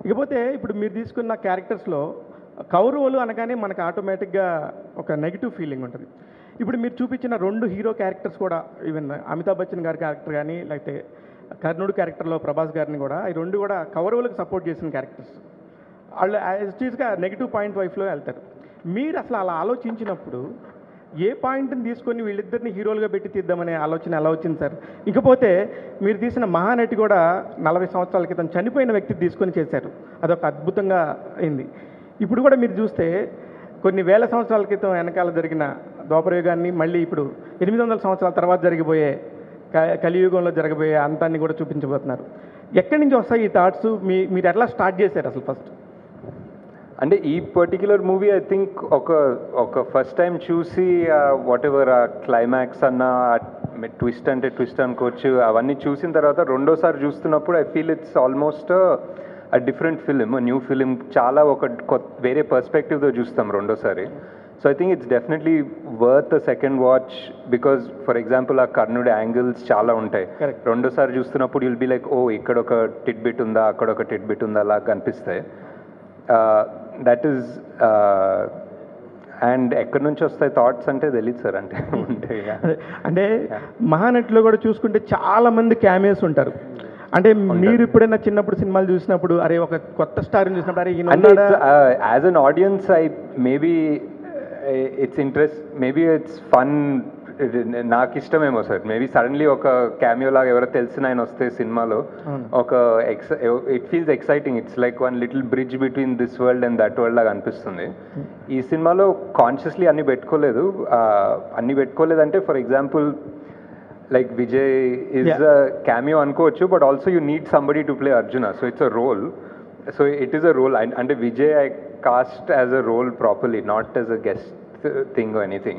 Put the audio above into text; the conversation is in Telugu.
ఇకపోతే ఇప్పుడు మీరు తీసుకున్న క్యారెక్టర్స్లో కౌరవులు అనగానే మనకు ఆటోమేటిక్గా ఒక నెగిటివ్ ఫీలింగ్ ఉంటుంది. ఇప్పుడు మీరు చూపించిన 2 హీరో క్యారెక్టర్స్ కూడా ఈవెన్ అమితాబ్ బచ్చన్ గారి క్యారెక్టర్ కానీ లేకపోతే కర్ణుడు క్యారెక్టర్లో ప్రభాస్ గారిని కూడా ఈ 2 కూడా కౌరవులకు సపోర్ట్ చేసిన క్యారెక్టర్స్. వాళ్ళు యాజ్ టీజ్గా నెగిటివ్ పాయింట్ వైఫ్లో వెళ్తారు. మీరు అసలు అలా ఆలోచించినప్పుడు ఏ పాయింట్ని తీసుకొని వీళ్ళిద్దరిని హీరోలుగా పెట్టి తీద్దామనే ఆలోచన ఎలా వచ్చింది సార్? ఇకపోతే మీరు తీసిన మహానటి కూడా 40 సంవత్సరాల క్రితం చనిపోయిన వ్యక్తి తీసుకొని చేశారు. అదొక అద్భుతంగా అయింది. ఇప్పుడు కూడా మీరు చూస్తే కొన్ని వేల సంవత్సరాల క్రితం వెనకాల జరిగిన ద్వాపరయుగాన్ని మళ్ళీ ఇప్పుడు 800 సంవత్సరాల తర్వాత జరిగిపోయే కలియుగంలో జరగబోయే అంతాన్ని కూడా చూపించబోతున్నారు. ఎక్కడి నుంచి వస్తాయి ఈ థాట్స్? మీరు ఎట్లా స్టార్ట్ చేశారు అసలు ఫస్ట్? అంటే ఈ పర్టిక్యులర్ మూవీ ఐ థింక్ ఒక ఫస్ట్ టైం చూసి వాట్ ఎవర్ ఆ క్లైమాక్స్ అన్న ట్విస్ట్ అంటే ట్విస్ట్ అనుకోవచ్చు, అవన్నీ చూసిన తర్వాత రెండోసారి చూస్తున్నప్పుడు I feel it's almost a different film, new film. చాలా వేరే పర్స్పెక్టివ్తో చూస్తాం రెండోసారి. So I think it's definitely worth second watch because for example ఆ కర్ణుడి యాంగిల్స్ చాలా ఉంటాయి. రెండోసారి చూస్తున్నప్పుడు యుల్ బి లైక్ ఓ ఇక్కడ ఒక టిట్ బిట్ ఉందా, అక్కడ ఒక టిట్ బిట్ ఉందా అలా కనిపిస్తాయి. దట్ ఈస్ అండ్ ఎక్కడి నుంచి వస్తాయి థాట్స్ అంటే తెలియదు సార్. అంటే మహానటిలో కూడా చూసుకుంటే చాలా మంది క్యామియోస్ ఉంటారు. అంటే మీరు ఎప్పుడైనా చిన్నప్పుడు సినిమాలు చూసినప్పుడు అరే ఒక కొత్త స్టార్ని చూసినప్పుడు అరే as an audience I maybe it's interest, maybe it's fun, నాకు ఇష్టమేమో సార్. మేబీ సడన్లీ ఒక క్యామియో లాగా ఎవరో తెలిసిన ఆయన వస్తే సినిమాలో ఒక it feels exciting. It's like one little bridge between this world and that world లాగా అనిపిస్తుంది. ఈ సినిమాలో కాన్షియస్లీ అన్ని పెట్టుకోలేదంటే for example like Vijay is a cameo అనుకోవచ్చు, but also you need somebody to play Arjuna. So it's a role. So it is a role. అంటే Vijay I cast as a role properly, not as a guest thing or anything.